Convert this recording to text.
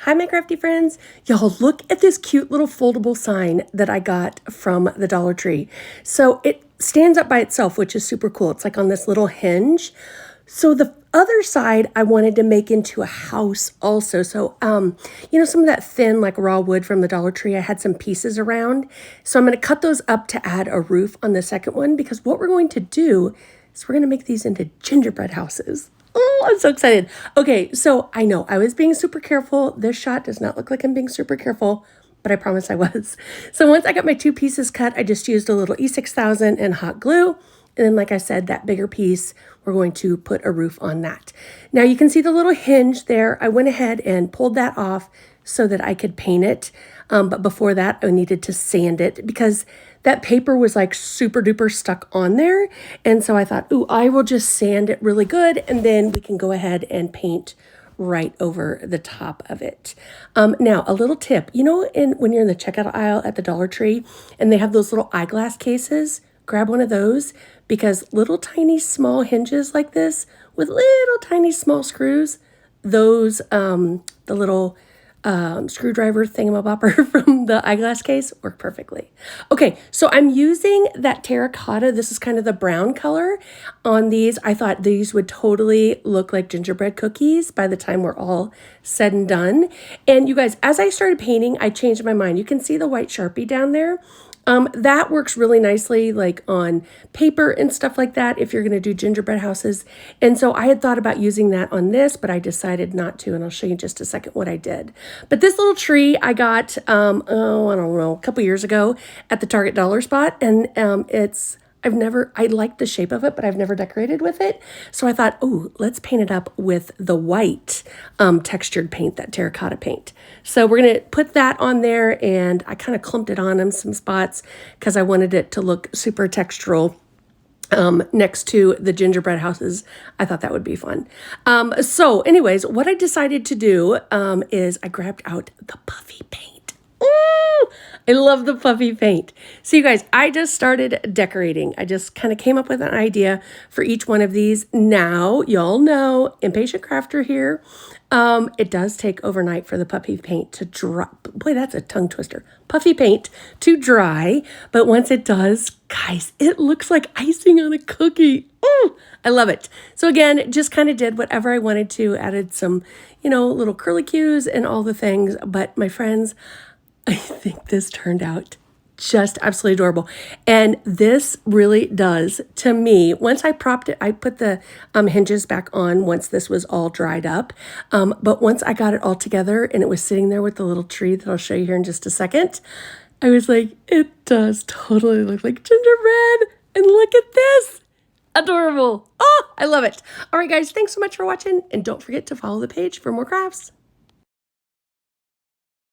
Hi, my crafty friends. Y'all, look at this cute little foldable sign that I got from the Dollar Tree. So it stands up by itself, which is super cool. It's like on this little hinge. So the other side, I wanted to make into a house also. So, some of that thin, like raw wood from the Dollar Tree, I had some pieces around. So I'm going to cut those up to add a roof on the second one, because what we're going to do is we're going to make these into gingerbread houses. Oh, I'm so excited. Okay, so I know I was being super careful. This shot does not look like I'm being super careful, but I promise I was. So once I got my two pieces cut, I just used a little E6000 and hot glue. And then, like I said, that bigger piece, we're going to put a roof on that. Now you can see the little hinge there. I went ahead and pulled that off so that I could paint it. But before that, I needed to sand it because that paper was like super duper stuck on there. And so I thought, ooh, I will just sand it really good. And then we can go ahead and paint right over the top of it. Now, a little tip, when you're in the checkout aisle at the Dollar Tree and they have those little eyeglass cases, grab one of those, because little tiny small hinges like this with little tiny small screws, those, the little screwdriver thingamabopper from the eyeglass case work perfectly. Okay, so I'm using that terracotta. This is kind of the brown color on these. I thought these would totally look like gingerbread cookies by the time we're all said and done. And you guys, as I started painting, I changed my mind. You can see the white Sharpie down there. That works really nicely like on paper and stuff like that if you're going to do gingerbread houses. And so I had thought about using that on this, but I decided not to, and I'll show you in just a second what I did. But this little tree I got, I don't know, a couple years ago at the Target Dollar Spot, and I like the shape of it, but I've never decorated with it. So I thought, oh, let's paint it up with the white textured paint, that terracotta paint. So we're going to put that on there, and I kind of clumped it on some spots because I wanted it to look super textural next to the gingerbread houses. I thought that would be fun. So anyways, what I decided to do is I grabbed out the puffy paint. Ooh, I love the puffy paint. So you guys, I just started decorating. I just kind of came up with an idea for each one of these. Now, y'all know, impatient crafter here. It does take overnight for the puffy paint to dry. Boy, that's a tongue twister. Puffy paint to dry. But once it does, guys, it looks like icing on a cookie. Ooh, I love it. So again, just kind of did whatever I wanted to, added some, little curlicues and all the things. But my friends, I think this turned out just absolutely adorable. And this really does, to me, once I propped it, I put the hinges back on once this was all dried up. But once I got it all together and it was sitting there with the little tree that I'll show you here in just a second, I was like, it does totally look like gingerbread. And look at this. Adorable. Oh, I love it. All right, guys, thanks so much for watching. And don't forget to follow the page for more crafts.